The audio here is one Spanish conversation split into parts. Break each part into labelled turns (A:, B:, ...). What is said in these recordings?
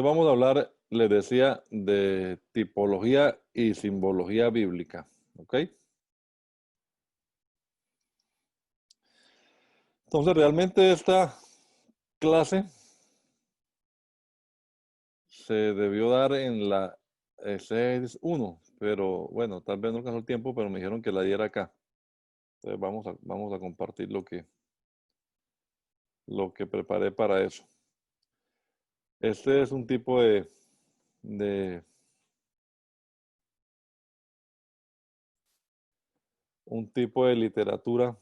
A: Hoy vamos a hablar, les decía, de tipología y simbología bíblica, ¿ok? Entonces, realmente esta clase se debió dar en la ESES 1, pero bueno, tal vez no alcanzó el tiempo, pero me dijeron que la diera acá. Entonces, vamos a compartir lo que preparé para eso. Este es un tipo de un tipo de literatura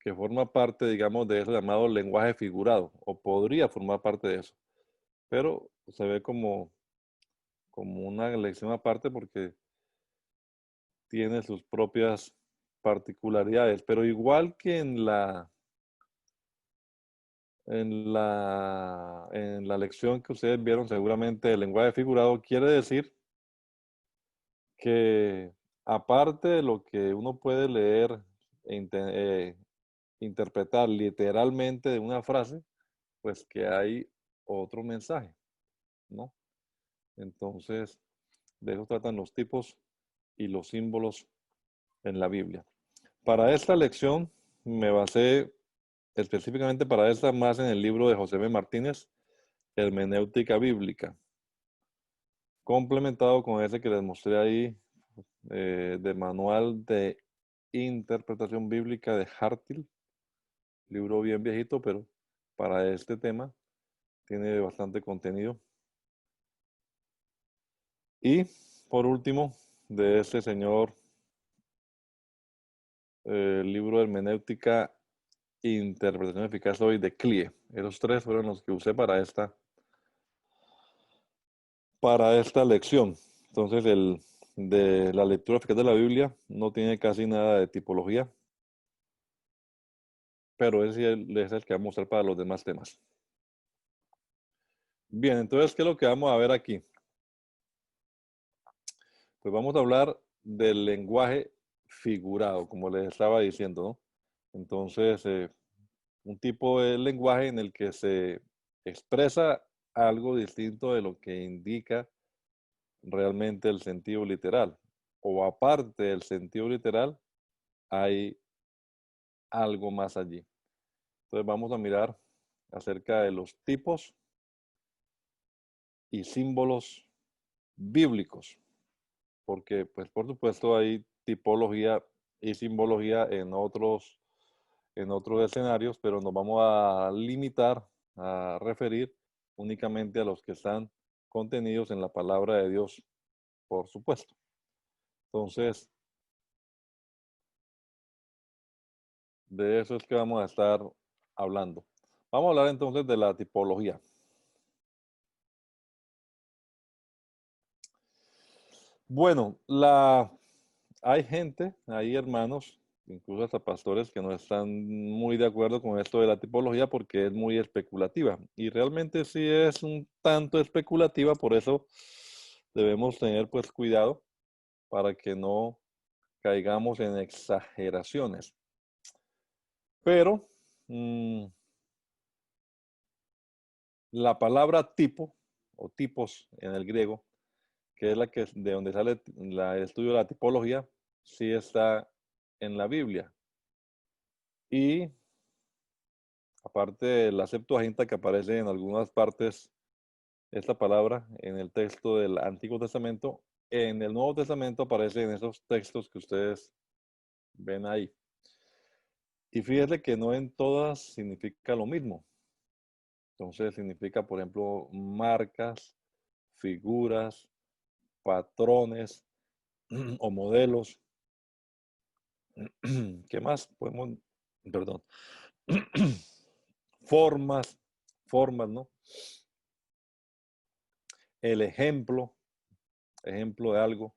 A: que forma parte, digamos, de eso llamado lenguaje figurado, o podría formar parte de eso, pero se ve como una lección aparte porque tiene sus propias particularidades, pero igual que en la lección que ustedes vieron seguramente el lenguaje figurado, quiere decir que aparte de lo que uno puede leer e interpretar literalmente de una frase, pues que hay otro mensaje, ¿no? Entonces, de eso tratan los tipos y los símbolos en la Biblia. Para esta lección me basé específicamente para esta más en el libro de José M. Martínez, Hermenéutica Bíblica, complementado con ese que les mostré ahí de Manual de Interpretación Bíblica de Hartil, libro bien viejito, pero para este tema tiene bastante contenido. Y por último, de este señor, libro de Hermenéutica Interpretación Eficaz hoy de Clie. Esos tres fueron los que usé para esta lección. Entonces, de la lectura eficaz de la Biblia no tiene casi nada de tipología, pero ese es el que vamos a usar para los demás temas. Bien, entonces, ¿qué es lo que vamos a ver aquí? Pues vamos a hablar del lenguaje figurado, como les estaba diciendo, ¿no? Entonces, un tipo de lenguaje en el que se expresa algo distinto de lo que indica realmente el sentido literal. O aparte del sentido literal, hay algo más allí. Entonces vamos a mirar acerca de los tipos y símbolos bíblicos, porque pues por supuesto hay tipología y simbología en otros escenarios, pero nos vamos a limitar a referir únicamente a los que están contenidos en la palabra de Dios, por supuesto. Entonces, de eso es que vamos a estar hablando. Vamos a hablar entonces de la tipología. Bueno, hay gente, hay hermanos, incluso hasta pastores, que no están muy de acuerdo con esto de la tipología porque es muy especulativa. Y realmente sí es un tanto especulativa, por eso debemos tener pues cuidado para que no caigamos en exageraciones. Pero la palabra tipo o tipos en el griego, que es de donde sale el estudio de la tipología, sí está en la Biblia. Y aparte de la Septuaginta que aparece en algunas partes, esta palabra en el texto del Antiguo Testamento, en el Nuevo Testamento aparece en esos textos que ustedes ven ahí. Y fíjense que no en todas significa lo mismo. Entonces significa, por ejemplo, marcas, figuras, patrones o modelos. ¿Qué más podemos? Perdón. Formas, ¿no? El ejemplo de algo,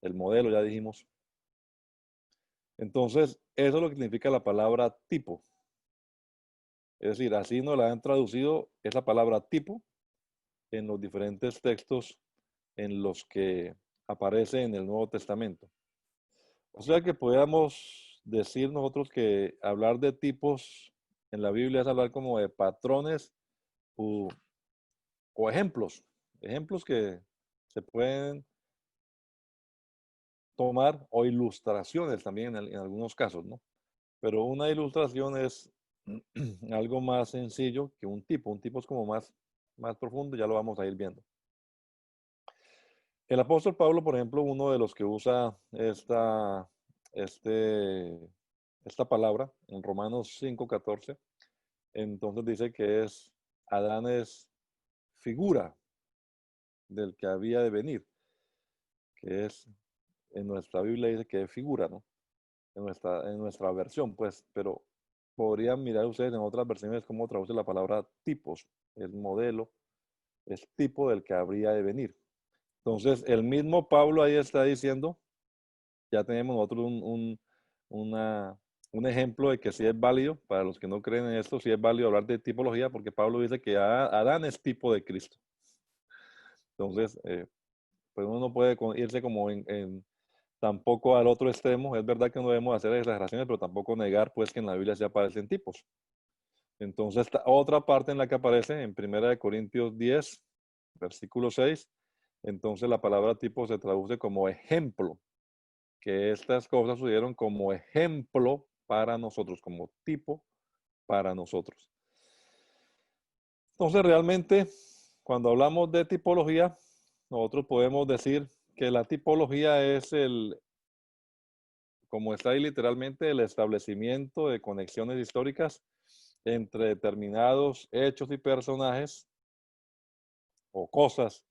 A: el modelo, ya dijimos. Entonces, eso es lo que significa la palabra tipo. Es decir, así nos la han traducido esa palabra tipo en los diferentes textos en los que aparece en el Nuevo Testamento. O sea que podríamos decir nosotros que hablar de tipos en la Biblia es hablar como de patrones u- o ejemplos, ejemplos que se pueden tomar o ilustraciones también en algunos casos, ¿no? Pero una ilustración es algo más sencillo que un tipo es como más profundo, ya lo vamos a ir viendo. El apóstol Pablo, por ejemplo, uno de los que usa este, esta palabra en Romanos 5:14, entonces dice que Adán es figura del que había de venir, que es, en nuestra Biblia dice que es figura, ¿no? En nuestra versión, pues, pero podrían mirar ustedes en otras versiones cómo traduce la palabra tipos, es modelo, es tipo del que habría de venir. Entonces, el mismo Pablo ahí está diciendo, ya tenemos nosotros un ejemplo de que sí es válido, para los que no creen en esto, sí es válido hablar de tipología, porque Pablo dice que Adán es tipo de Cristo. Entonces, pues uno no puede irse como tampoco al otro extremo. Es verdad que no debemos hacer exageraciones, pero tampoco negar pues que en la Biblia sí aparecen tipos. Entonces, esta otra parte en la que aparece en 1 Corintios 10, versículo 6, entonces la palabra tipo se traduce como ejemplo, que estas cosas sucedieron como ejemplo para nosotros, como tipo para nosotros. Entonces, realmente, cuando hablamos de tipología, nosotros podemos decir que la tipología es como está ahí literalmente, el establecimiento de conexiones históricas entre determinados hechos y personajes o cosas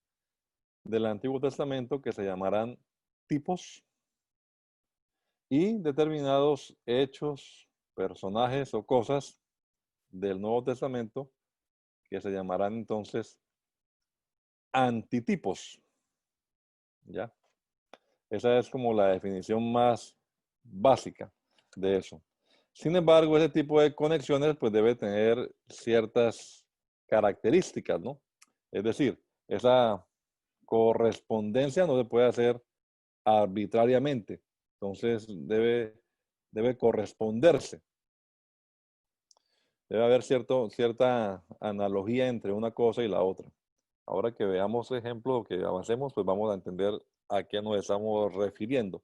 A: del Antiguo Testamento que se llamarán tipos y determinados hechos, personajes o cosas del Nuevo Testamento que se llamarán entonces antitipos. ¿Ya? Esa es como la definición más básica de eso. Sin embargo, ese tipo de conexiones pues debe tener ciertas características, ¿no? Es decir, esa correspondencia no se puede hacer arbitrariamente. Entonces debe corresponderse. Debe haber cierta analogía entre una cosa y la otra. Ahora que veamos ejemplos, que avancemos, pues vamos a entender a qué nos estamos refiriendo.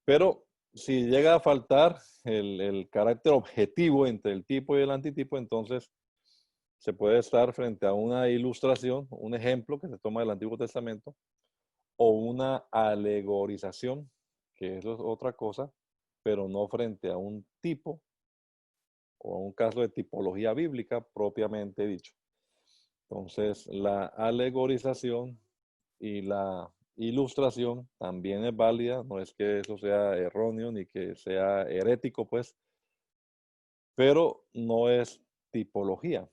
A: Pero si llega a faltar el carácter objetivo entre el tipo y el antitipo, entonces se puede estar frente a una ilustración, un ejemplo que se toma del Antiguo Testamento, o una alegorización, que eso es otra cosa, pero no frente a un tipo o a un caso de tipología bíblica propiamente dicho. Entonces, la alegorización y la ilustración también es válida, no es que eso sea erróneo ni que sea herético, pues, pero no es tipología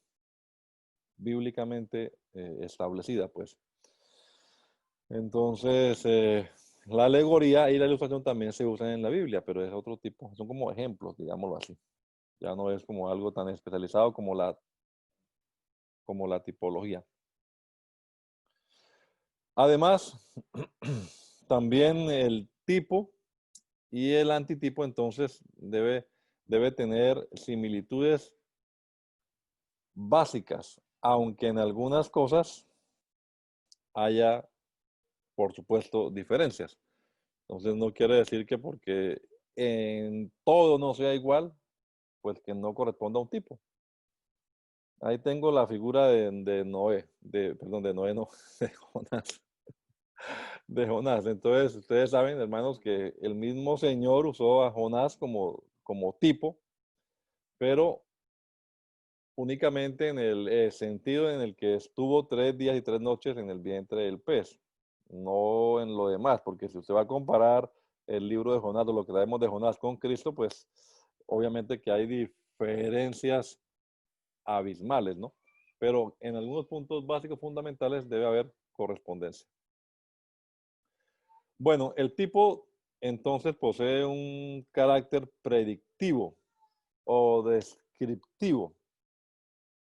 A: bíblicamente establecida, pues. Entonces, la alegoría y la ilustración también se usan en la Biblia, pero es otro tipo, son como ejemplos, digámoslo así. Ya no es como algo tan especializado como la tipología. Además, también el tipo y el antitipo entonces debe tener similitudes básicas, aunque en algunas cosas haya, por supuesto, diferencias. Entonces no quiere decir que porque en todo no sea igual, pues que no corresponda a un tipo. Ahí tengo la figura de Noé, perdón, de Noé no, de Jonás. De Jonás. Entonces, ustedes saben, hermanos, que el mismo Señor usó a Jonás como tipo, pero únicamente en el sentido en el que estuvo 3 días y 3 noches en el vientre del pez, no en lo demás, porque si usted va a comparar el libro de Jonás o lo que sabemos de Jonás con Cristo, pues obviamente que hay diferencias abismales, ¿no? Pero en algunos puntos básicos fundamentales debe haber correspondencia. Bueno, el tipo entonces posee un carácter predictivo o descriptivo.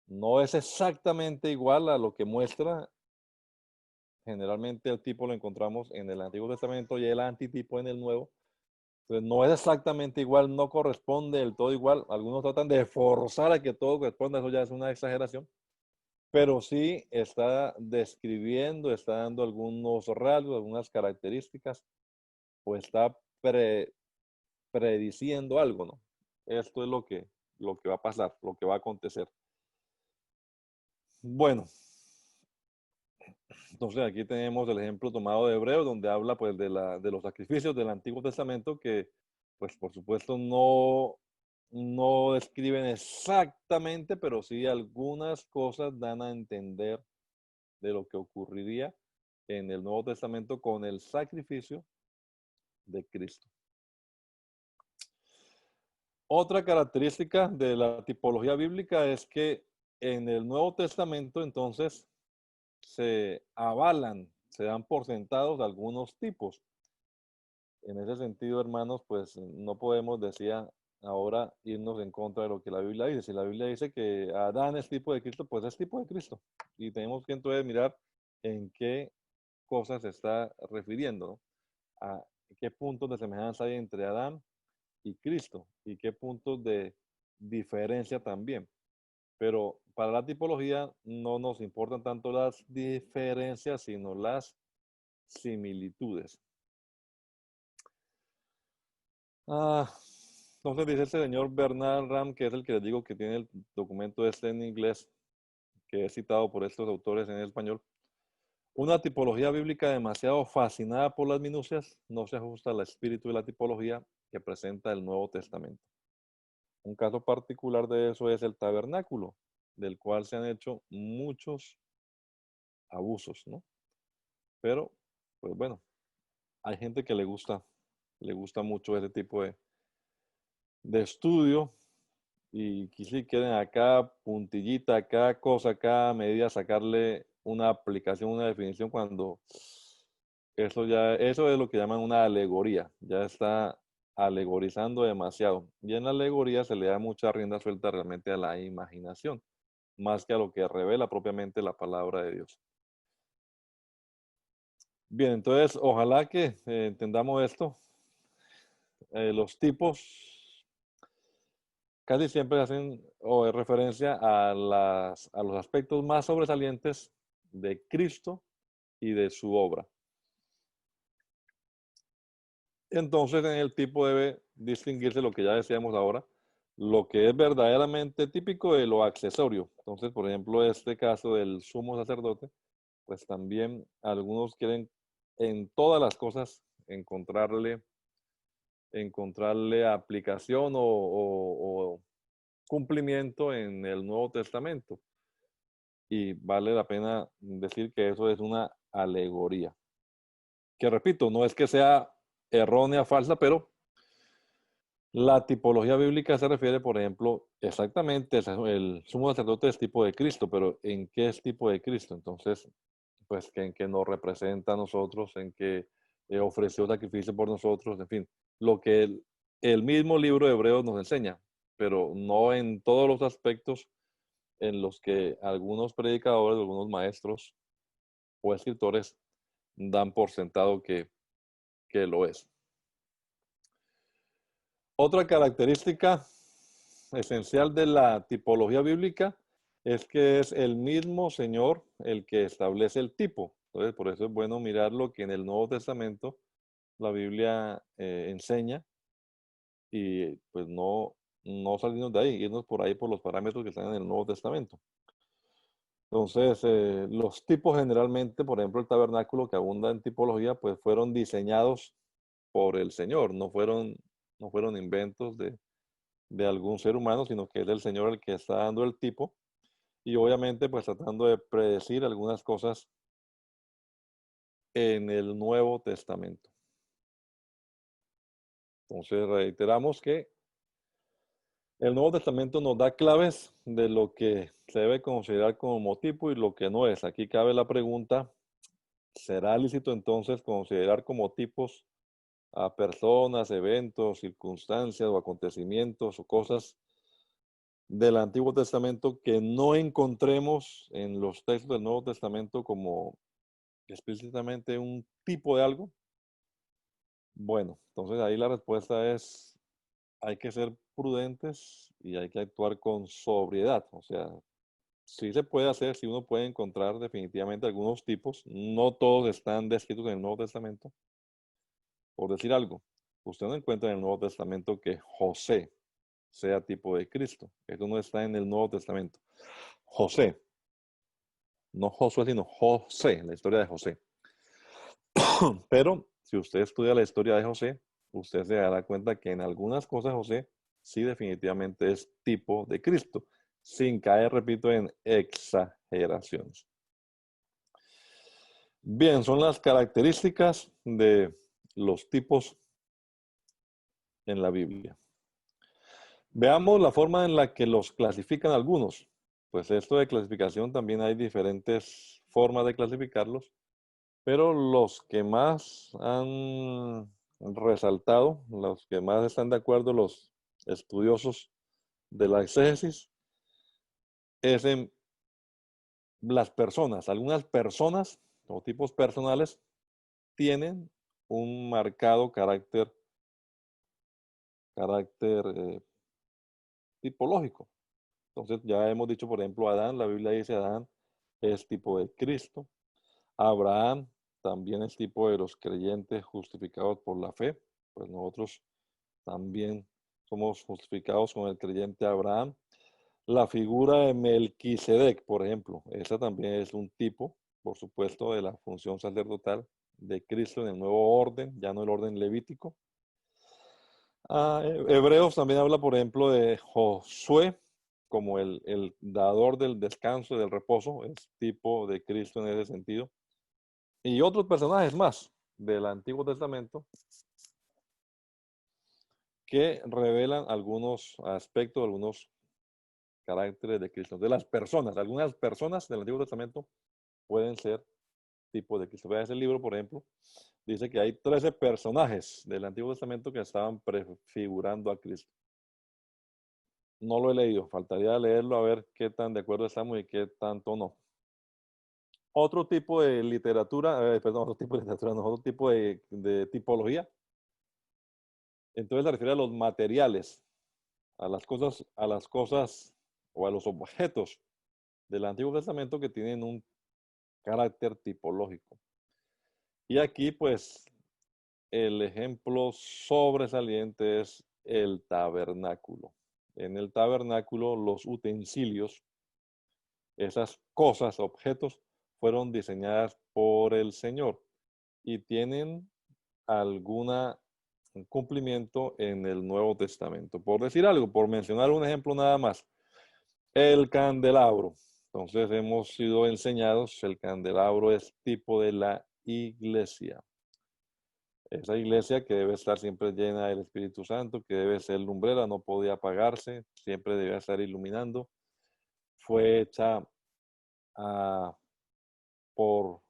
A: No es exactamente igual a lo que muestra. Generalmente el tipo lo encontramos en el Antiguo Testamento y el antitipo en el Nuevo. Entonces no es exactamente igual, no corresponde del todo igual. Algunos tratan de forzar a que todo corresponda, eso ya es una exageración. pero sí está describiendo, está dando algunos rasgos, algunas características, o está prediciendo algo, ¿no? Esto es lo que va a pasar, lo que va a acontecer. Bueno, entonces aquí tenemos el ejemplo tomado de Hebreos, donde habla pues de los sacrificios del Antiguo Testamento que pues por supuesto no describen exactamente, pero sí algunas cosas dan a entender de lo que ocurriría en el Nuevo Testamento con el sacrificio de Cristo. Otra característica de la tipología bíblica es que en el Nuevo Testamento entonces se avalan, se dan por sentados algunos tipos. En ese sentido, hermanos, pues no podemos, decía, ahora irnos en contra de lo que la Biblia dice. Si la Biblia dice que Adán es tipo de Cristo, pues es tipo de Cristo. Y tenemos que entonces mirar en qué cosas se está refiriendo, ¿no? A qué puntos de semejanza hay entre Adán y Cristo y qué puntos de diferencia también. Pero para la tipología no nos importan tanto las diferencias, sino las similitudes. Ah, entonces dice el señor Bernard Ram, que es el que les digo que tiene el documento este en inglés, que es citado por estos autores en español. Una tipología bíblica demasiado fascinada por las minucias no se ajusta al espíritu de la tipología que presenta el Nuevo Testamento. Un caso particular de eso es el tabernáculo, del cual se han hecho muchos abusos, ¿no? Pero, pues bueno, hay gente que le gusta mucho ese tipo de estudio y que si quieren acá puntillita, acá cosa, acá medida, sacarle una aplicación, una definición cuando eso es lo que llaman una alegoría, ya está alegorizando demasiado. Y en la alegoría se le da mucha rienda suelta realmente a la imaginación, más que a lo que revela propiamente la palabra de Dios. Bien, entonces ojalá que entendamos esto. Los tipos casi siempre hacen o es referencia a los aspectos más sobresalientes de Cristo y de su obra. Entonces, en el tipo debe distinguirse lo que ya decíamos ahora, lo que es verdaderamente típico de lo accesorio. Entonces, por ejemplo, este caso del sumo sacerdote, pues también algunos quieren en todas las cosas encontrarle aplicación o cumplimiento en el Nuevo Testamento. Y vale la pena decir que eso es una alegoría. Que repito, no es que sea errónea, falsa, pero la tipología bíblica se refiere, por ejemplo, exactamente, el sumo sacerdote es tipo de Cristo, pero ¿en qué es tipo de Cristo? Entonces, pues que en que nos representa a nosotros, en que ofreció sacrificio por nosotros, en fin, lo que el mismo libro de Hebreos nos enseña, pero no en todos los aspectos en los que algunos predicadores, algunos maestros o escritores dan por sentado que lo es. Otra característica esencial de la tipología bíblica es que es el mismo Señor el que establece el tipo. Entonces, por eso es bueno mirar lo que en el Nuevo Testamento la Biblia enseña y pues no salirnos de ahí, irnos por ahí por los parámetros que están en el Nuevo Testamento. Entonces, los tipos generalmente, por ejemplo, el tabernáculo que abunda en tipología, pues fueron diseñados por el Señor, no fueron inventos de algún ser humano, sino que es el Señor el que está dando el tipo y obviamente pues tratando de predecir algunas cosas en el Nuevo Testamento. Entonces reiteramos que el Nuevo Testamento nos da claves de lo que se debe considerar como tipo y lo que no es. Aquí cabe la pregunta, ¿será lícito entonces considerar como tipos a personas, eventos, circunstancias o acontecimientos o cosas del Antiguo Testamento que no encontremos en los textos del Nuevo Testamento como explícitamente un tipo de algo? Bueno, entonces ahí la respuesta es, hay que ser prudentes y hay que actuar con sobriedad. O sea, sí se puede hacer, sí uno puede encontrar definitivamente algunos tipos. No todos están descritos en el Nuevo Testamento. Por decir algo, usted no encuentra en el Nuevo Testamento que José sea tipo de Cristo. Eso no está en el Nuevo Testamento. José, no Josué, sino José, la historia de José. Pero si usted estudia la historia de José, usted se dará cuenta que en algunas cosas José sí definitivamente es tipo de Cristo, sin caer, repito, en exageraciones. Bien, son las características de los tipos en la Biblia. Veamos la forma en la que los clasifican algunos. Pues esto de clasificación también hay diferentes formas de clasificarlos, pero los que más han resaltado, los que más están de acuerdo los estudiosos de la exégesis, es en las personas. Algunas personas o tipos personales tienen un marcado carácter tipológico. Entonces ya hemos dicho, por ejemplo, Adán, la Biblia dice Adán es tipo de Cristo. Abraham también es tipo de los creyentes justificados por la fe. Pues nosotros también somos justificados con el creyente Abraham. La figura de Melquisedec, por ejemplo, esa también es un tipo, por supuesto, de la función sacerdotal de Cristo en el nuevo orden, ya no el orden levítico. Hebreos también habla, por ejemplo, de Josué como el dador del descanso y del reposo, es tipo de Cristo en ese sentido. Y otros personajes más del Antiguo Testamento que revelan algunos aspectos, algunos caracteres de Cristo. De las personas, algunas personas del Antiguo Testamento pueden ser tipo de Cristo. Vea ese libro, por ejemplo, dice que hay 13 personajes del Antiguo Testamento que estaban prefigurando a Cristo. No lo he leído, faltaría leerlo a ver qué tan de acuerdo estamos y qué tanto no. Otro tipo de literatura, perdón, otro tipo de literatura, no, otro tipo de tipología. Entonces se refiere a los materiales, a las cosas o a los objetos del Antiguo Testamento que tienen un carácter tipológico. Y aquí, pues, el ejemplo sobresaliente es el tabernáculo. En el tabernáculo, los utensilios, esas cosas, objetos, fueron diseñadas por el Señor y tienen alguna cumplimiento en el Nuevo Testamento. Por decir algo, por mencionar un ejemplo nada más, el candelabro. Entonces hemos sido enseñados, el candelabro es tipo de la iglesia. Esa iglesia que debe estar siempre llena del Espíritu Santo, que debe ser lumbrera, no podía apagarse, siempre debía estar iluminando. Fue hecha por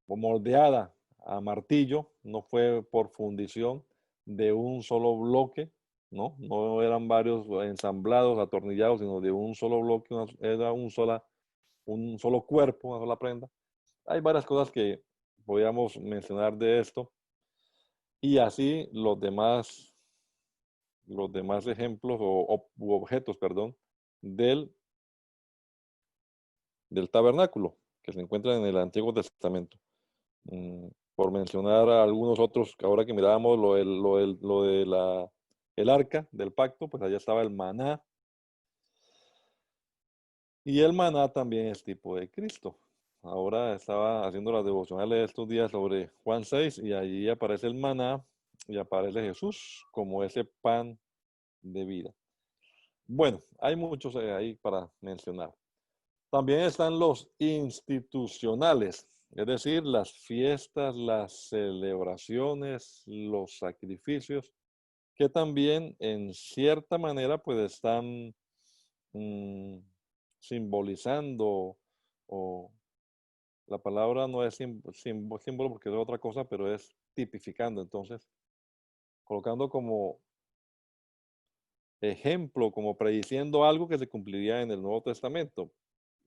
A: moldeada a martillo, no fue por fundición de un solo bloque, ¿no? No eran varios ensamblados, atornillados, sino de un solo bloque, era un solo cuerpo, una sola prenda. Hay varias cosas que podríamos mencionar de esto. Y así los demás ejemplos u objetos, perdón, del, del tabernáculo que se encuentran en el Antiguo Testamento. Por mencionar a algunos otros, ahora que mirábamos lo de el arca del pacto, pues allá estaba el maná. Y el maná también es tipo de Cristo. Ahora estaba haciendo las devocionales estos días sobre Juan 6 y allí aparece el maná y aparece Jesús como ese pan de vida. Bueno, hay muchos ahí para mencionar. También están los institucionales, es decir, las fiestas, las celebraciones, los sacrificios, que también en cierta manera pues están mm, simbolizando, o la palabra no es símbolo porque es otra cosa, pero es tipificando, entonces, colocando como ejemplo, como prediciendo algo que se cumpliría en el Nuevo Testamento.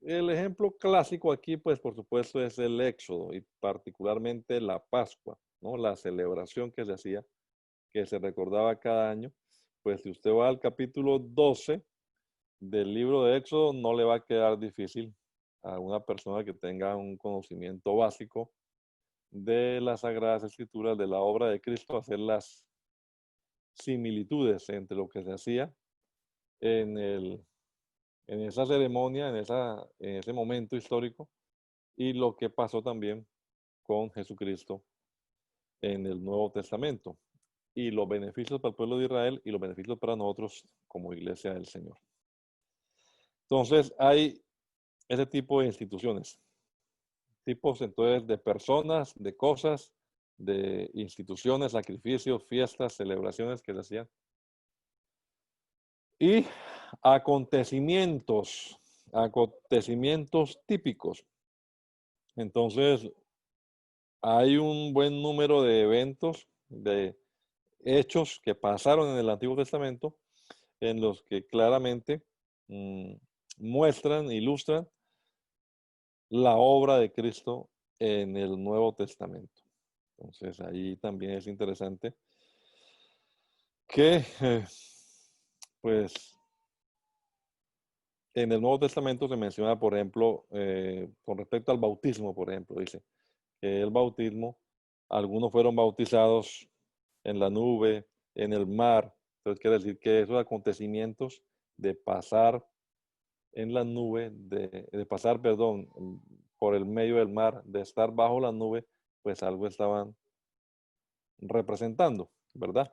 A: El ejemplo clásico aquí, pues por supuesto, es el Éxodo y particularmente la Pascua, ¿no? La celebración que se hacía, que se recordaba cada año. Pues si usted va al capítulo 12 del libro de Éxodo, no le va a quedar difícil a una persona que tenga un conocimiento básico de las Sagradas Escrituras, de la obra de Cristo, hacer las similitudes entre lo que se hacía en, en esa ceremonia, en ese momento histórico, y lo que pasó también con Jesucristo en el Nuevo Testamento, y los beneficios para el pueblo de Israel y los beneficios para nosotros como iglesia del Señor. Entonces, hay ese tipo de instituciones, tipos entonces de personas, de cosas, de instituciones, sacrificios, fiestas, celebraciones que se hacían. Y acontecimientos típicos. Entonces, hay un buen número de eventos, de hechos que pasaron en el Antiguo Testamento, en los que claramente muestran, ilustran la obra de Cristo en el Nuevo Testamento. Entonces, ahí también es interesante que, pues, en el Nuevo Testamento se menciona, por ejemplo, con respecto al bautismo, por ejemplo, dice que el bautismo, algunos fueron bautizados en la nube, en el mar. Entonces quiere decir que esos acontecimientos de pasar en la nube, de pasar, perdón, por el medio del mar, de estar bajo la nube, pues algo estaban representando, ¿verdad?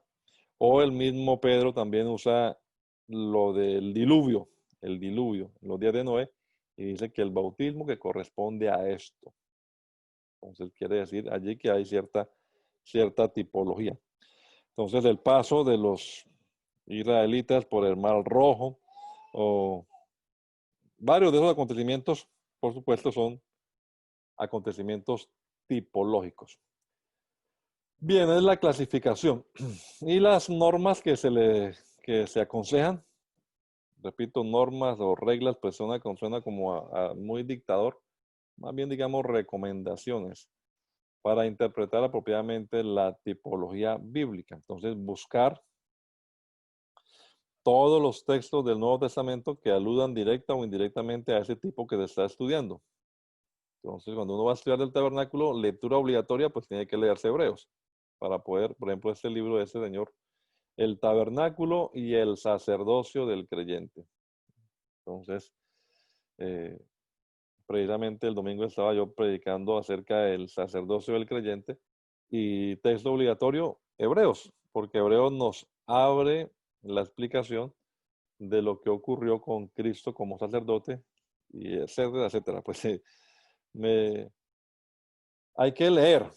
A: O el mismo Pedro también usa lo del diluvio, el diluvio, en los días de Noé, y dice que el bautismo que corresponde a esto. Entonces quiere decir allí que hay cierta tipología. Entonces el paso de los israelitas por el Mar Rojo o varios de esos acontecimientos, por supuesto, son acontecimientos tipológicos. Bien, es la clasificación y las normas que se aconsejan. Repito, normas o reglas, pues suena como a muy dictador, más bien digamos recomendaciones para interpretar apropiadamente la tipología bíblica. Entonces, buscar todos los textos del Nuevo Testamento que aludan directa o indirectamente a ese tipo que se está estudiando. Entonces, cuando uno va a estudiar el tabernáculo, lectura obligatoria, pues tiene que leerse Hebreos para poder, por ejemplo, este libro de este señor, el tabernáculo y el sacerdocio del creyente. Entonces, eh, precisamente el domingo estaba yo predicando acerca del sacerdocio del creyente y texto obligatorio, Hebreos, porque Hebreos nos abre la explicación de lo que ocurrió con Cristo como sacerdote, y etcétera, etcétera. Pues hay que leer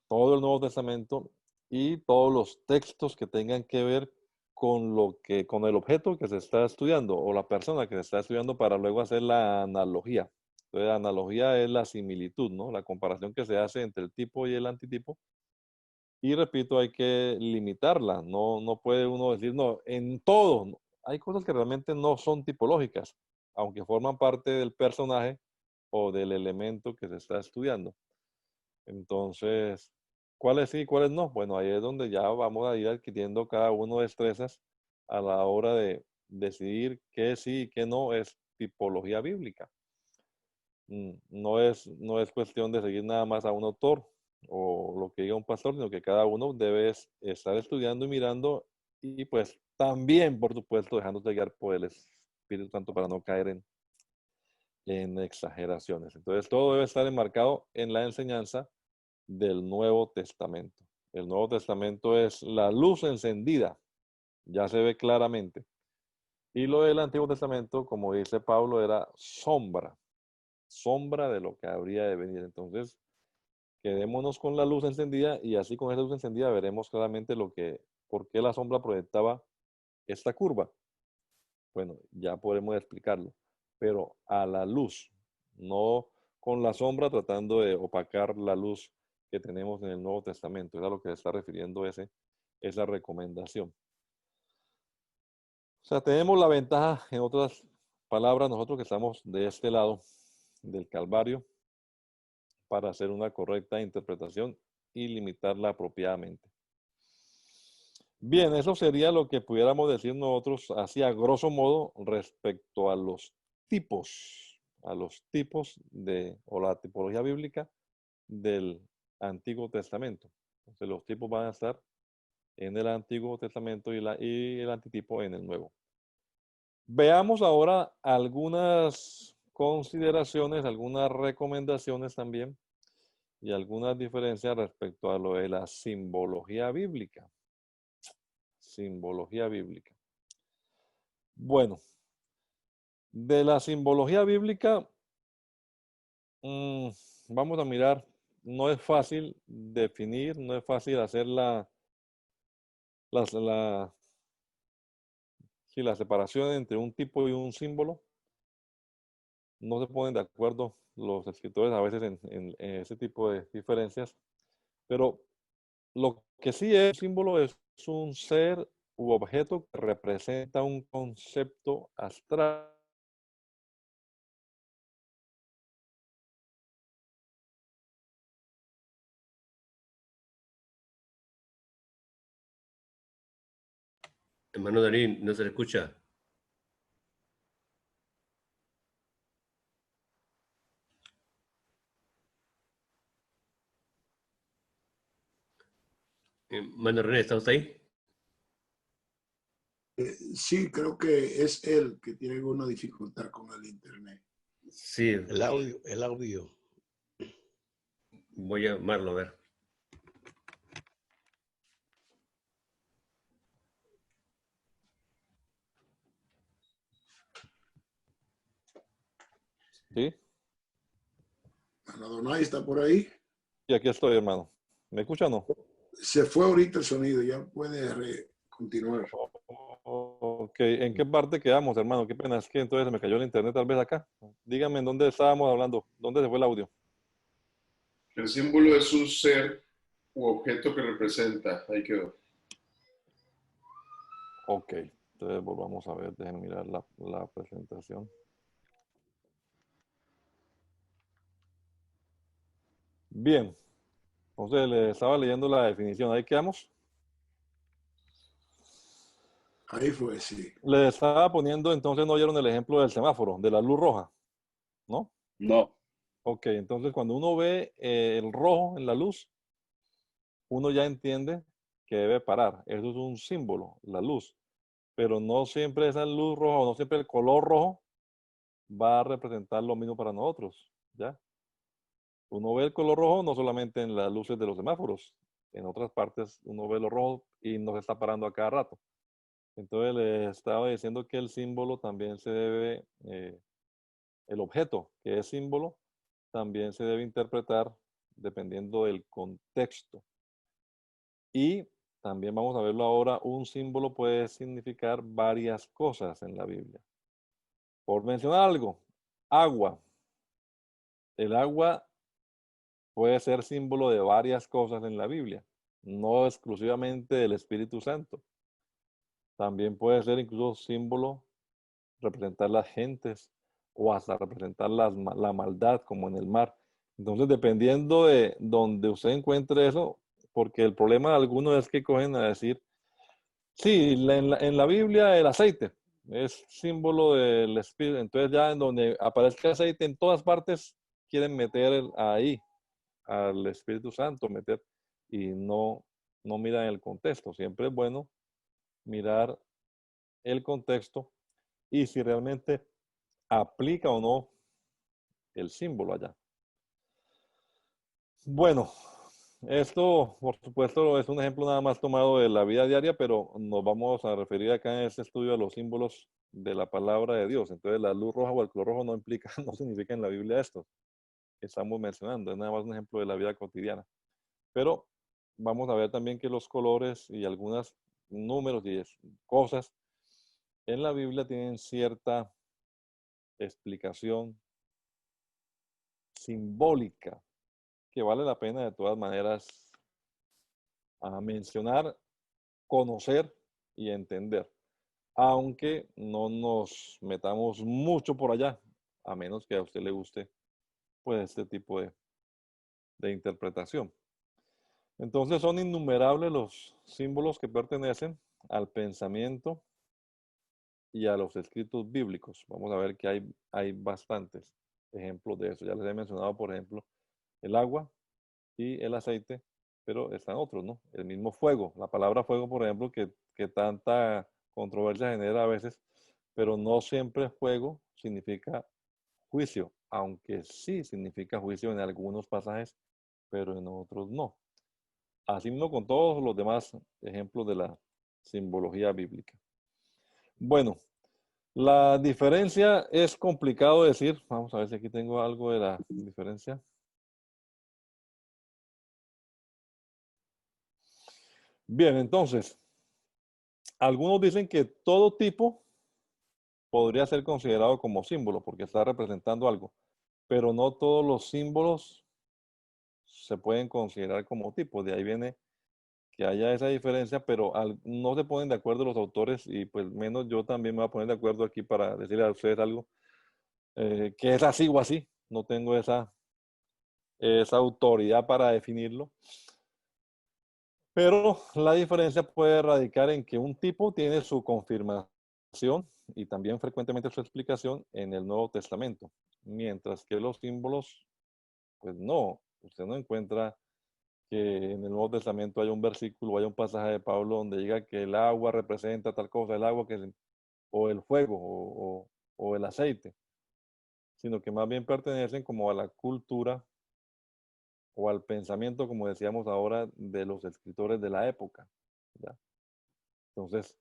A: todo el Nuevo Testamento y todos los textos que tengan que ver con el objeto que se está estudiando o la persona que se está estudiando para luego hacer la analogía. Entonces, la analogía es la similitud, ¿no? La comparación que se hace entre el tipo y el antitipo. Y repito, hay que limitarla. No puede uno decir, no, en todo. No. Hay cosas que realmente no son tipológicas, aunque forman parte del personaje o del elemento que se está estudiando. Entonces, ¿cuáles sí y cuáles no? Bueno, ahí es donde ya vamos a ir adquiriendo cada uno destrezas a la hora de decidir qué sí y qué no es tipología bíblica. No es cuestión de seguir nada más a un autor o lo que diga un pastor, sino que cada uno debe estar estudiando y mirando y pues también, por supuesto, dejándose guiar por el Espíritu Santo para no caer en exageraciones. Entonces, todo debe estar enmarcado en la enseñanza del Nuevo Testamento. El Nuevo Testamento es la luz encendida, ya se ve claramente. Y lo del Antiguo Testamento, como dice Pablo, era sombra de lo que habría de venir. Entonces, quedémonos con la luz encendida y así con esa luz encendida veremos claramente por qué la sombra proyectaba esta curva. Bueno, ya podremos explicarlo, pero a la luz, no con la sombra tratando de opacar la luz que tenemos en el Nuevo Testamento. Es a lo que se está refiriendo esa recomendación. O sea, tenemos la ventaja, en otras palabras, nosotros que estamos de este lado del Calvario, para hacer una correcta interpretación y limitarla apropiadamente. Bien, eso sería lo que pudiéramos decir nosotros así a grosso modo respecto a los tipos a los tipos o la tipología bíblica del Antiguo Testamento. Entonces los tipos van a estar en el Antiguo Testamento y el antitipo en el Nuevo. Veamos ahora algunas consideraciones, algunas recomendaciones también y algunas diferencias respecto a lo de la simbología bíblica. Simbología bíblica. Bueno, de la simbología bíblica, vamos a mirar, no es fácil definir, no es fácil hacer la separación entre un tipo y un símbolo. No se ponen de acuerdo los escritores a veces en ese tipo de diferencias, pero lo que sí es un símbolo es un ser u objeto que representa un concepto abstracto.
B: Hermano Darín, no se le escucha. Hermano René, ¿está usted ahí?
C: Sí, creo que es él que tiene alguna dificultad con el internet.
B: Sí.
D: El audio.
B: Voy a llamarlo a ver.
A: ¿Sí?
C: Adonai está por ahí.
A: Y aquí estoy, hermano. ¿Me escucha o no?
C: Se fue ahorita el sonido, ya puede continuar.
A: Ok, ¿en qué parte quedamos, hermano? Qué pena, es que entonces se me cayó el internet tal vez acá. Dígame en dónde estábamos hablando, dónde se fue el audio.
E: El símbolo es un ser u objeto que representa. Ahí quedó.
A: Ok, entonces volvamos a ver, déjenme mirar la presentación. Bien, entonces le estaba leyendo la definición, ahí quedamos.
C: Ahí fue, sí.
A: Le estaba poniendo, entonces no oyeron el ejemplo del semáforo, de la luz roja, ¿no?
F: No.
A: Ok, entonces cuando uno ve el rojo en la luz, uno ya entiende que debe parar. Eso es un símbolo, la luz. Pero no siempre esa luz roja, no siempre el color rojo va a representar lo mismo para nosotros, ¿ya? Uno ve el color rojo no solamente en las luces de los semáforos, en otras partes uno ve lo rojo y nos está parando a cada rato. Entonces le estaba diciendo que el símbolo también se debe, el objeto que es símbolo, también se debe interpretar dependiendo del contexto. Y también vamos a verlo ahora, un símbolo puede significar varias cosas en la Biblia. Por mencionar algo, agua. El agua puede ser símbolo de varias cosas en la Biblia, no exclusivamente del Espíritu Santo. También puede ser incluso símbolo, representar las gentes o hasta representar la maldad como en el mar. Entonces, dependiendo de donde usted encuentre eso, porque el problema de algunos es que cogen a decir, sí, en la Biblia el aceite es símbolo del Espíritu. Entonces ya en donde aparezca aceite en todas partes, quieren meter ahí al Espíritu Santo, meter y no miran el contexto. Siempre es bueno mirar el contexto y si realmente aplica o no el símbolo allá. Bueno, esto, por supuesto, es un ejemplo nada más tomado de la vida diaria, pero nos vamos a referir acá en este estudio a los símbolos de la palabra de Dios. Entonces, la luz roja o el color rojo no implica, no significa en la Biblia esto que estamos mencionando, es nada más un ejemplo de la vida cotidiana. Pero vamos a ver también que los colores y algunos números y cosas en la Biblia tienen cierta explicación simbólica que vale la pena de todas maneras a mencionar, conocer y entender, aunque no nos metamos mucho por allá, a menos que a usted le guste pues este tipo de interpretación. Entonces son innumerables los símbolos que pertenecen al pensamiento y a los escritos bíblicos. Vamos a ver que hay bastantes. ejemplos de eso. Ya les he mencionado, por ejemplo, el agua y el aceite, pero están otros, ¿no? El mismo fuego. La palabra fuego, por ejemplo, que tanta controversia genera a veces, pero no siempre fuego significa juicio, aunque sí significa juicio en algunos pasajes, pero en otros no. Así mismo con todos los demás ejemplos de la simbología bíblica. Bueno, la diferencia es complicado decir. Vamos a ver si aquí tengo algo de la diferencia. Bien, entonces, algunos dicen que todo tipo podría ser considerado como símbolo porque está representando algo, pero no todos los símbolos se pueden considerar como tipo. De ahí viene que haya esa diferencia, pero no se ponen de acuerdo los autores y pues menos yo también me voy a poner de acuerdo aquí para decirle a ustedes algo que es así o así. No tengo esa autoridad para definirlo. Pero la diferencia puede radicar en que un tipo tiene su confirmación y también frecuentemente su explicación en el Nuevo Testamento, mientras que los símbolos, pues no, usted no encuentra que en el Nuevo Testamento haya un versículo o haya un pasaje de Pablo donde diga que el agua representa tal cosa, el agua o el fuego o el aceite, sino que más bien pertenecen como a la cultura o al pensamiento, como decíamos ahora, de los escritores de la época, ¿ya? Entonces,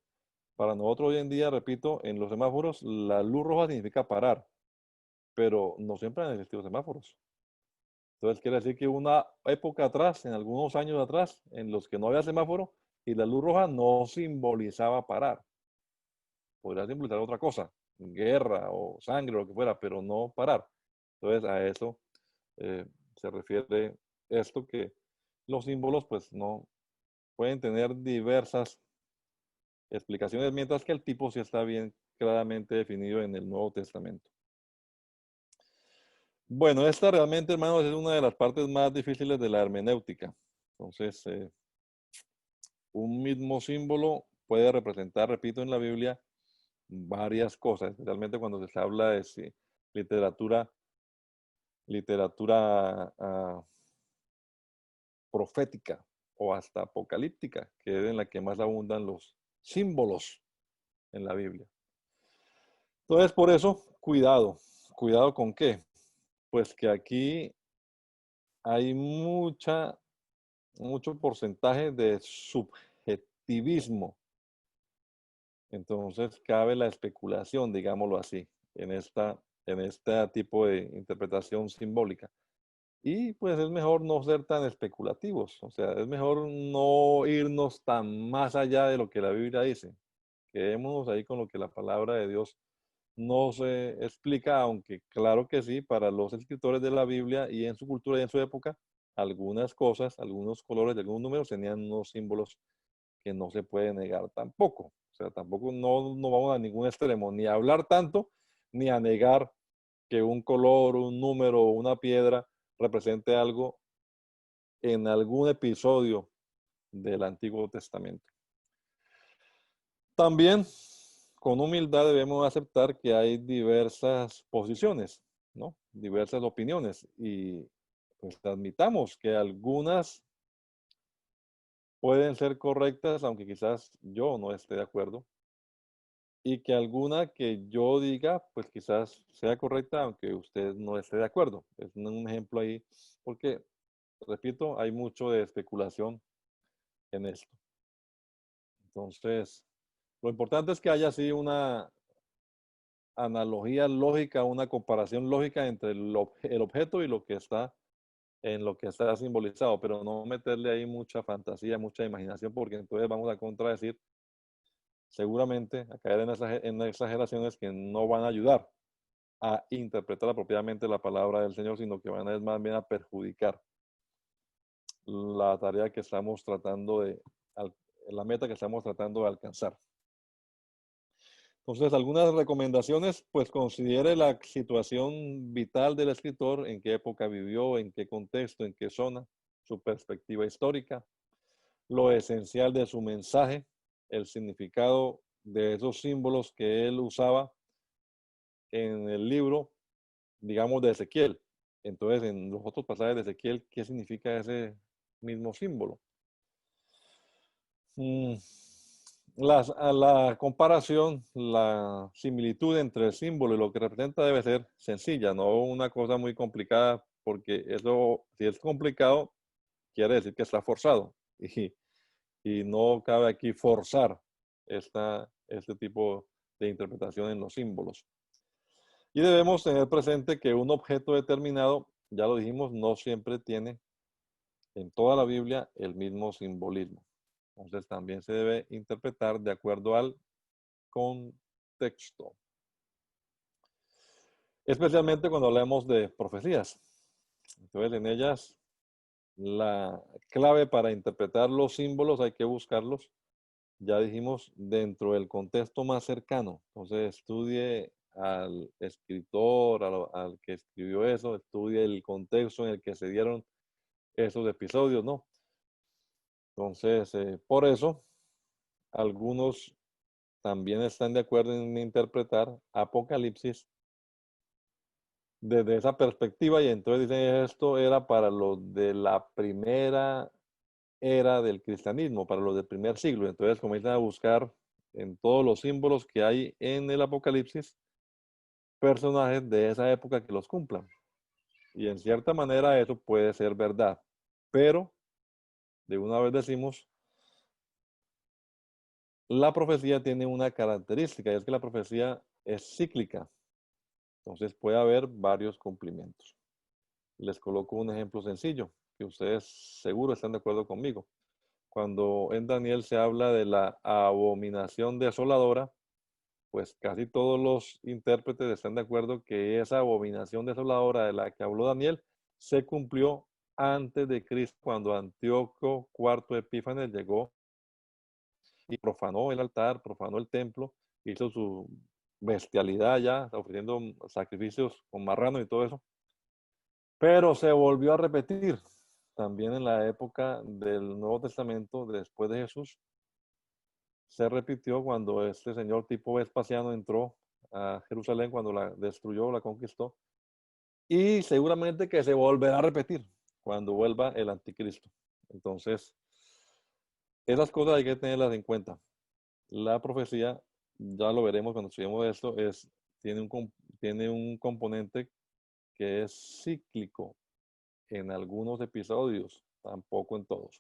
A: para nosotros hoy en día, repito, en los semáforos, la luz roja significa parar, pero no siempre han existido semáforos. Entonces, quiere decir que una época atrás, en algunos años atrás, en los que no había semáforo y la luz roja no simbolizaba parar. Podría simbolizar otra cosa, guerra o sangre o lo que fuera, pero no parar. Entonces, a eso se refiere esto, que los símbolos, pues, no pueden tener diversas explicaciones, mientras que el tipo sí está bien claramente definido en el Nuevo Testamento. Bueno, esta realmente, hermanos, es una de las partes más difíciles de la hermenéutica. Entonces, un mismo símbolo puede representar, repito, en la Biblia varias cosas, especialmente cuando se habla de literatura profética o hasta apocalíptica, que es en la que más abundan los símbolos en la Biblia. Entonces, por eso, cuidado. ¿Cuidado con qué? Pues que aquí hay mucho porcentaje de subjetivismo. Entonces, cabe la especulación, digámoslo así, en este tipo de interpretación simbólica. Y pues es mejor no ser tan especulativos, o sea, es mejor no irnos tan más allá de lo que la Biblia dice. Quedémonos ahí con lo que la palabra de Dios nos explica, aunque claro que sí, para los escritores de la Biblia y en su cultura y en su época, algunas cosas, algunos colores de algunos números tenían unos símbolos que no se puede negar tampoco. O sea, tampoco no vamos a ningún extremo, ni a hablar tanto, ni a negar que un color, un número o una piedra represente algo en algún episodio del Antiguo Testamento. También, con humildad debemos aceptar que hay diversas posiciones, ¿no? Diversas opiniones y pues admitamos que algunas pueden ser correctas, aunque quizás yo no esté de acuerdo, y que alguna que yo diga, pues quizás sea correcta, aunque usted no esté de acuerdo. Es un ejemplo ahí, porque, repito, hay mucho de especulación en esto. Entonces, lo importante es que haya así una analogía lógica, una comparación lógica entre el objeto y lo que está en lo que está simbolizado, pero no meterle ahí mucha fantasía, mucha imaginación, porque entonces vamos a contradecir seguramente a caer en exageraciones que no van a ayudar a interpretar apropiadamente la palabra del Señor, sino que van a más bien a perjudicar la tarea que estamos la meta que estamos tratando de alcanzar. Entonces, algunas recomendaciones, pues considere la situación vital del escritor, en qué época vivió, en qué contexto, en qué zona, su perspectiva histórica, lo esencial de su mensaje, el significado de esos símbolos que él usaba en el libro, digamos, de Ezequiel. Entonces, en los otros pasajes de Ezequiel, ¿qué significa ese mismo símbolo? A la comparación, la similitud entre el símbolo y lo que representa debe ser sencilla, no una cosa muy complicada, porque eso, si es complicado, quiere decir que está forzado. Y no cabe aquí forzar este tipo de interpretación en los símbolos. Y debemos tener presente que un objeto determinado, ya lo dijimos, no siempre tiene en toda la Biblia el mismo simbolismo. Entonces también se debe interpretar de acuerdo al contexto. Especialmente cuando hablamos de profecías. Entonces en ellas la clave para interpretar los símbolos hay que buscarlos, ya dijimos, dentro del contexto más cercano. Entonces estudie al escritor, al que escribió eso, estudie el contexto en el que se dieron esos episodios, ¿no? Entonces, por eso, algunos también están de acuerdo en interpretar Apocalipsis desde esa perspectiva y entonces dicen esto era para los de la primera era del cristianismo, para los del primer siglo. Entonces comienzan a buscar en todos los símbolos que hay en el Apocalipsis personajes de esa época que los cumplan. Y en cierta manera eso puede ser verdad, pero de una vez decimos, la profecía tiene una característica y es que la profecía es cíclica. Entonces puede haber varios cumplimientos. Les coloco un ejemplo sencillo, que ustedes seguro están de acuerdo conmigo. Cuando en Daniel se habla de la abominación desoladora, pues casi todos los intérpretes están de acuerdo que esa abominación desoladora de la que habló Daniel se cumplió antes de Cristo, cuando Antíoco IV Epífanes llegó y profanó el altar, profanó el templo, hizo su bestialidad ya, ofreciendo sacrificios con marrano y todo eso. Pero se volvió a repetir también en la época del Nuevo Testamento, después de Jesús. Se repitió cuando este señor tipo Vespasiano entró a Jerusalén, cuando la destruyó, la conquistó. Y seguramente que se volverá a repetir cuando vuelva el anticristo. Entonces, esas cosas hay que tenerlas en cuenta. La profecía, ya lo veremos cuando estudiemos esto, tiene un componente que es cíclico en algunos episodios, tampoco en todos.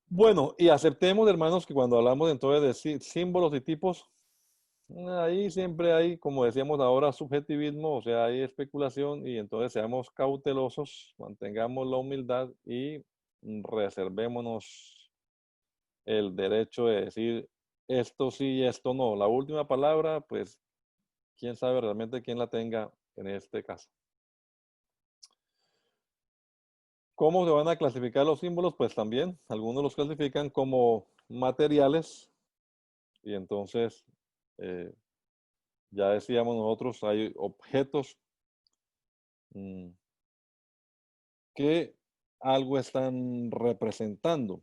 A: Bueno, y aceptemos, hermanos, que cuando hablamos entonces de símbolos y tipos, ahí siempre hay, como decíamos ahora, subjetivismo, o sea, hay especulación y entonces seamos cautelosos, mantengamos la humildad y reservémonos el derecho de decir esto sí y esto no. La última palabra, pues, quién sabe realmente quién la tenga en este caso. ¿Cómo se van a clasificar los símbolos? Pues también algunos los clasifican como materiales y entonces, ya decíamos nosotros, hay objetos que algo están representando.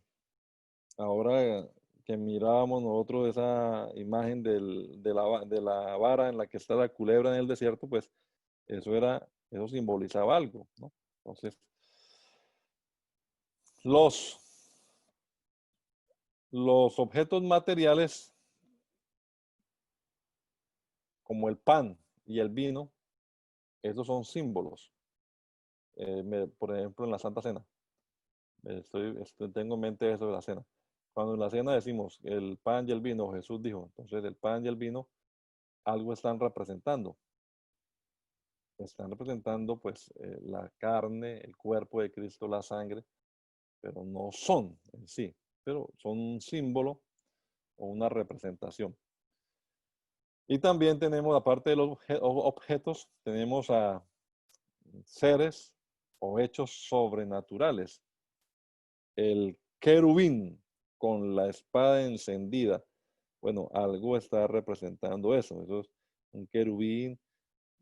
A: Ahora que mirábamos nosotros esa imagen de la vara en la que está la culebra en el desierto, pues eso simbolizaba algo, ¿no? Entonces, los objetos materiales como el pan y el vino, esos son símbolos. Por ejemplo, en la Santa Cena. Tengo en mente eso de la cena. Cuando en la cena decimos el pan y el vino, Jesús dijo, entonces el pan y el vino algo están representando. Están representando pues la carne, el cuerpo de Cristo, la sangre, pero no son en sí, pero son un símbolo o una representación. Y también tenemos, aparte de los objetos, tenemos a seres o hechos sobrenaturales. El querubín con la espada encendida. Bueno, algo está representando eso. Eso es un querubín,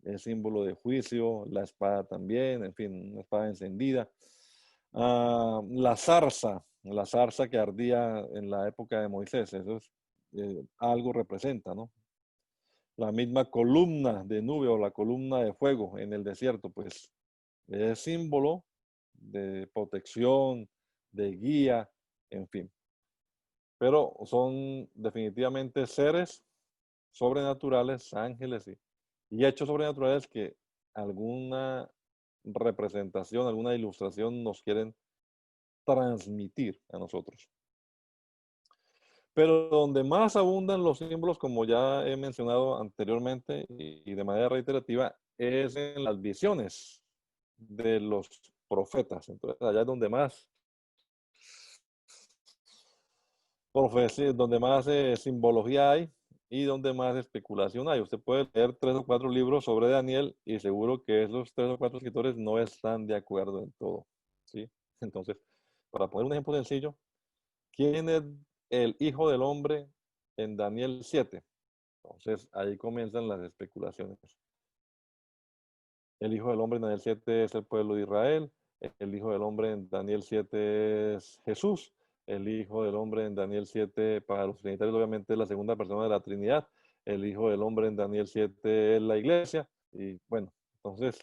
A: es símbolo de juicio, la espada también, en fin, una espada encendida. La zarza que ardía en la época de Moisés, eso es, algo representa, ¿no? La misma columna de nube o la columna de fuego en el desierto, pues es símbolo de protección, de guía, en fin. Pero son definitivamente seres sobrenaturales, ángeles y hechos sobrenaturales que alguna representación, alguna ilustración nos quieren transmitir a nosotros. Pero donde más abundan los símbolos, como ya he mencionado anteriormente y de manera reiterativa, es en las visiones de los profetas. Entonces, allá es donde más profecía, donde más simbología hay y donde más especulación hay. Usted puede leer 3 o 4 libros sobre Daniel y seguro que esos 3 o 4 escritores no están de acuerdo en todo, ¿sí? Entonces, para poner un ejemplo sencillo, ¿quién es el hijo del hombre en Daniel 7? Entonces, ahí comienzan las especulaciones. El hijo del hombre en Daniel 7 es el pueblo de Israel. El hijo del hombre en Daniel 7 es Jesús. El hijo del hombre en Daniel 7, para los trinitarios, obviamente, es la segunda persona de la Trinidad. El hijo del hombre en Daniel 7 es la iglesia. Y bueno, entonces,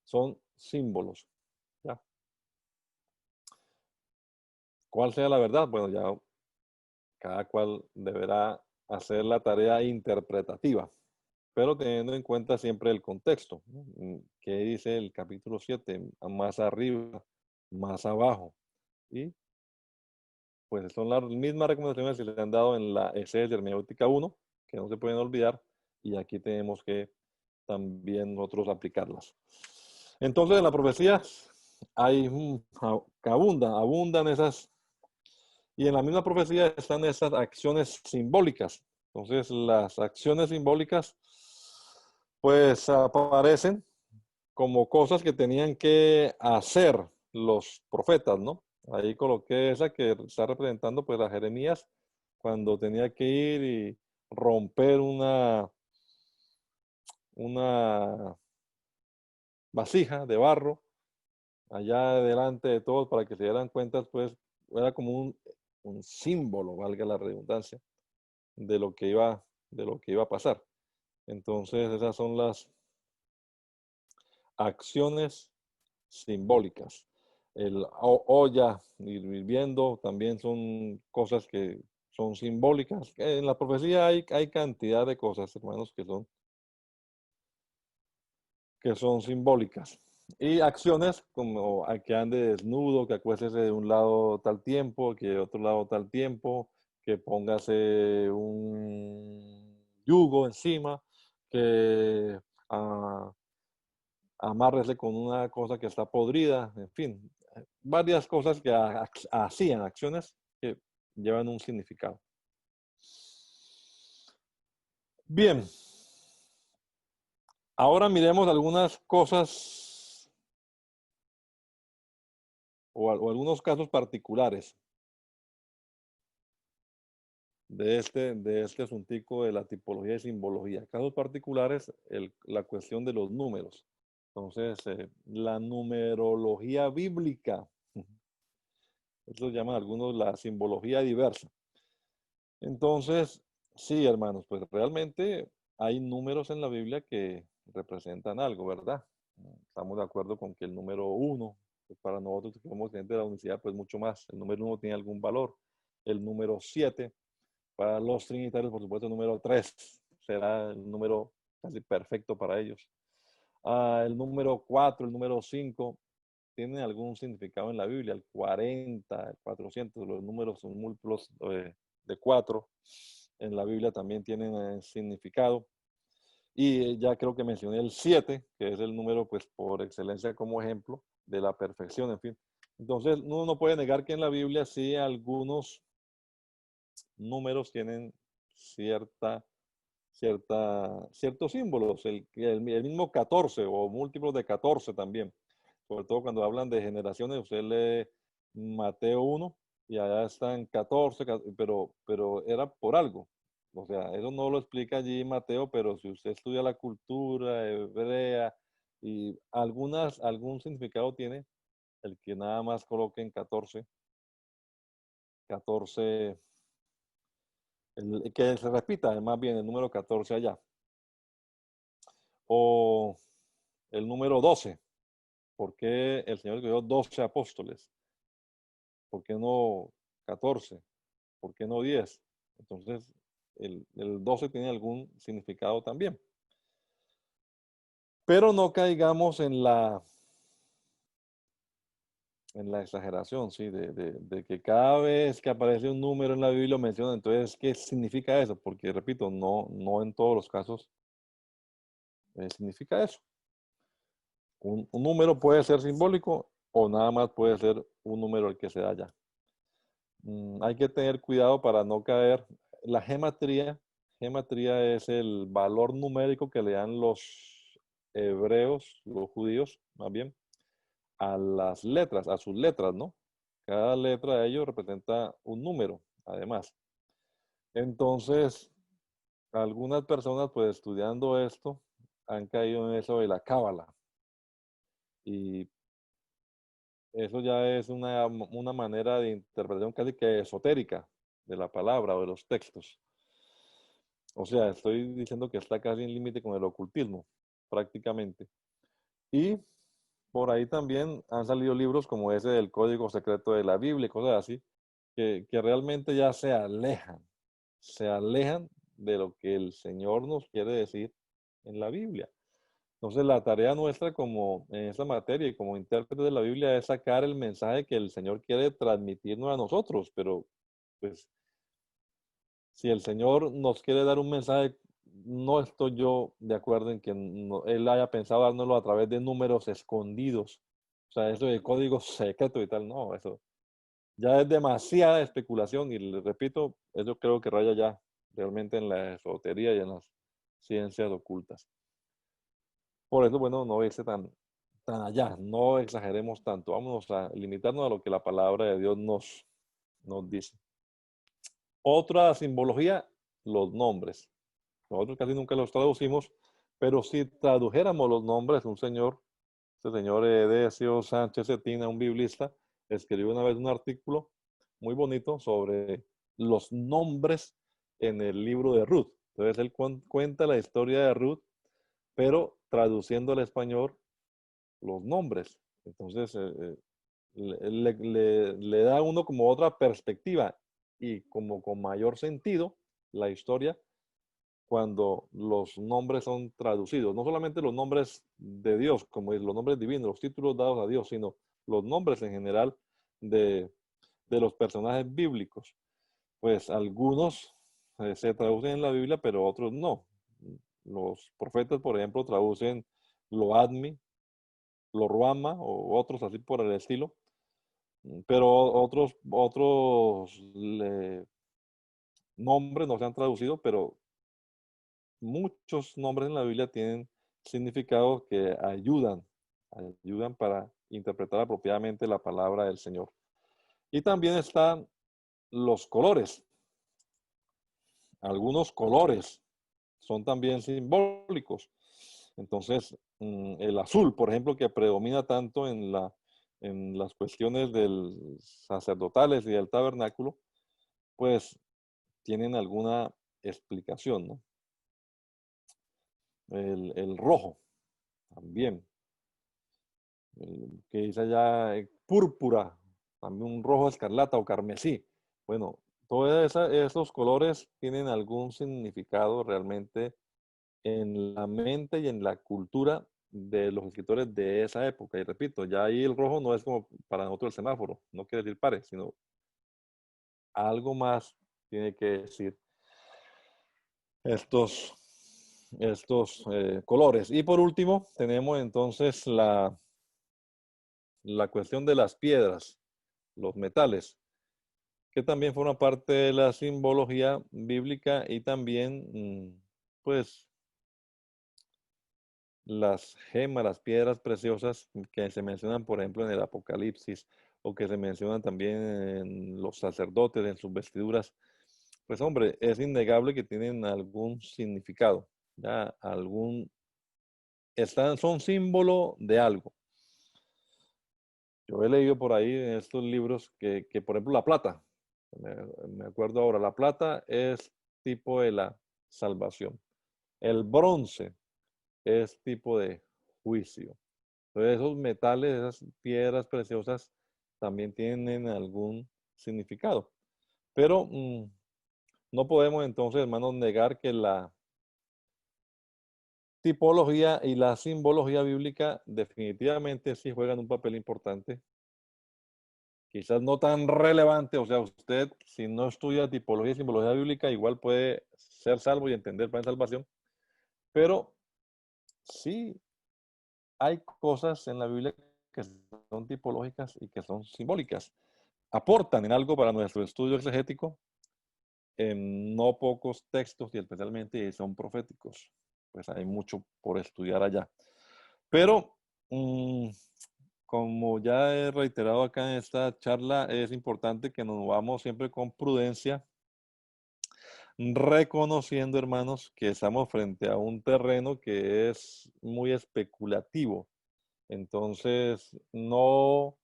A: son símbolos. ¿Ya? ¿Cuál sea la verdad? Bueno, ya cada cual deberá hacer la tarea interpretativa, pero teniendo en cuenta siempre el contexto, ¿no? ¿Qué dice el capítulo 7? Más arriba, más abajo. Y pues son las mismas recomendaciones que se le han dado en la Esencia de Hermenéutica 1, que no se pueden olvidar, y aquí tenemos que también nosotros aplicarlas. Entonces, en la profecía hay abundan esas, y en la misma profecía están esas acciones simbólicas. Entonces, las acciones simbólicas, pues aparecen como cosas que tenían que hacer los profetas, ¿no? Ahí coloqué esa que está representando pues a Jeremías cuando tenía que ir y romper una vasija de barro allá delante de todos para que se dieran cuenta, pues era como un símbolo, valga la redundancia, de lo que iba a pasar. Entonces esas son las acciones simbólicas. El olla hirviendo también son cosas que son simbólicas. En la profecía hay cantidad de cosas, hermanos, que son simbólicas. Y acciones como a que ande desnudo, que acuéstese de un lado tal tiempo, que de otro lado tal tiempo, que póngase un yugo encima, que amárrese con una cosa que está podrida, en fin, varias cosas que hacían, acciones que llevan un significado. Bien, ahora miremos algunas cosas o algunos casos particulares de este asuntico de la tipología y simbología. Casos particulares, la cuestión de los números. Entonces, la numerología bíblica, eso llaman algunos la simbología diversa. Entonces, sí, hermanos, pues realmente hay números en la Biblia que representan algo, ¿verdad? Estamos de acuerdo con que el número 1, pues para nosotros que somos gente de la unicidad, pues mucho más. El número 1 tiene algún valor. El número 7, para los trinitarios, por supuesto, el número 3 será el número casi perfecto para ellos. El número 4, el número 5, tienen algún significado en la Biblia. El 40, el 400, los números son múltiplos de 4. En la Biblia también tienen significado. Y ya creo que mencioné el 7, que es el número, pues, por excelencia como ejemplo de la perfección, en fin. Entonces, uno no puede negar que en la Biblia sí algunos números tienen ciertos símbolos. El mismo 14 o múltiplos de 14 también. Sobre todo cuando hablan de generaciones, usted lee Mateo 1 y allá están 14, pero era por algo. O sea, eso no lo explica allí Mateo, pero si usted estudia la cultura hebrea y algún significado tiene el que nada más coloquen 14 Que se repita más bien el número 14 allá. O el número 12. ¿Por qué el Señor escogió 12 apóstoles? ¿Por qué no 14? ¿Por qué no 10? Entonces, el 12 tiene algún significado también. Pero no caigamos en la exageración, ¿sí? De que cada vez que aparece un número en la Biblia lo menciona. Entonces, ¿qué significa eso? Porque, repito, no en todos los casos significa eso. Un número puede ser simbólico o nada más puede ser un número el que se da allá. Hay que tener cuidado para no caer. La gematría es el valor numérico que le dan los hebreos, los judíos, más bien, a las letras, a sus letras, ¿no? Cada letra de ellos representa un número, además. Entonces, algunas personas, pues estudiando esto, han caído en eso de la cábala. Y eso ya es una manera de interpretación casi que esotérica de la palabra o de los textos. O sea, estoy diciendo que está casi en límite con el ocultismo, prácticamente. Y por ahí también han salido libros como ese del Código Secreto de la Biblia y cosas así, que realmente ya se alejan de lo que el Señor nos quiere decir en la Biblia. Entonces, la tarea nuestra como en esta materia y como intérprete de la Biblia es sacar el mensaje que el Señor quiere transmitirnos a nosotros, pero pues si el Señor nos quiere dar un mensaje, no estoy yo de acuerdo en que Él haya pensado dárnoslo a través de números escondidos. O sea, eso de códigos secretos y tal, no, eso ya es demasiada especulación y le repito, eso creo que raya ya realmente en la esotería y en las ciencias ocultas. Por eso, bueno, no irse tan allá, no exageremos tanto, vámonos a limitarnos a lo que la palabra de Dios nos dice. Otra simbología, los nombres. Nosotros casi nunca los traducimos, pero si tradujéramos los nombres, este señor Edesio Sánchez Cetina, un biblista, escribió una vez un artículo muy bonito sobre los nombres en el libro de Ruth. Entonces él cuenta la historia de Ruth, pero traduciendo al español los nombres. Entonces le da a uno como otra perspectiva y como con mayor sentido la historia cuando los nombres son traducidos. No solamente los nombres de Dios, como los nombres divinos, los títulos dados a Dios, sino los nombres en general de los personajes bíblicos. Pues algunos se traducen en la Biblia, pero otros no. Los profetas, por ejemplo, traducen lo admi, lo ruama o otros así por el estilo. Pero otros nombres no se han traducido, pero muchos nombres en la Biblia tienen significados que ayudan para interpretar apropiadamente la palabra del Señor. Y también están los colores. Algunos colores son también simbólicos. Entonces, el azul, por ejemplo, que predomina tanto en las cuestiones sacerdotales y del tabernáculo, pues tienen alguna explicación, ¿no? El rojo también, que dice allá púrpura, también un rojo escarlata o carmesí. Bueno, todos esos colores tienen algún significado realmente en la mente y en la cultura de los escritores de esa época. Y repito, ya ahí el rojo no es como para nosotros el semáforo, no quiere decir pare, sino algo más tiene que decir estos colores. Y por último, tenemos entonces la cuestión de las piedras, los metales, que también forman parte de la simbología bíblica y también, pues, las gemas, las piedras preciosas que se mencionan, por ejemplo, en el Apocalipsis o que se mencionan también en los sacerdotes, en sus vestiduras, pues hombre, es innegable que tienen algún significado, ya son símbolo de algo. Yo he leído por ahí en estos libros que por ejemplo, la plata, me acuerdo ahora, la plata es tipo de la salvación. El bronce es tipo de juicio. Entonces, esos metales, esas piedras preciosas, también tienen algún significado. Pero no podemos entonces, hermanos, negar que la tipología y la simbología bíblica definitivamente sí juegan un papel importante. Quizás no tan relevante, o sea, usted si no estudia tipología y simbología bíblica, igual puede ser salvo y entender para salvación, pero sí hay cosas en la Biblia que son tipológicas y que son simbólicas. Aportan en algo para nuestro estudio exegético en no pocos textos y especialmente son proféticos. Pues hay mucho por estudiar allá. Pero, como ya he reiterado acá en esta charla, es importante que nos movamos siempre con prudencia, reconociendo, hermanos, que estamos frente a un terreno que es muy especulativo. Entonces, no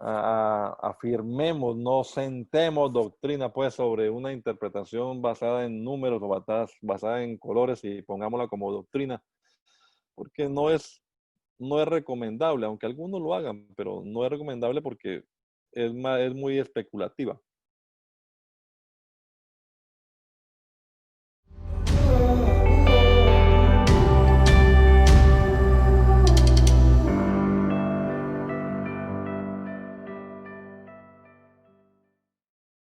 A: afirmemos, no sentemos doctrina pues sobre una interpretación basada en números o basada en colores y pongámosla como doctrina, porque no es recomendable, aunque algunos lo hagan, pero no es recomendable porque es muy especulativa.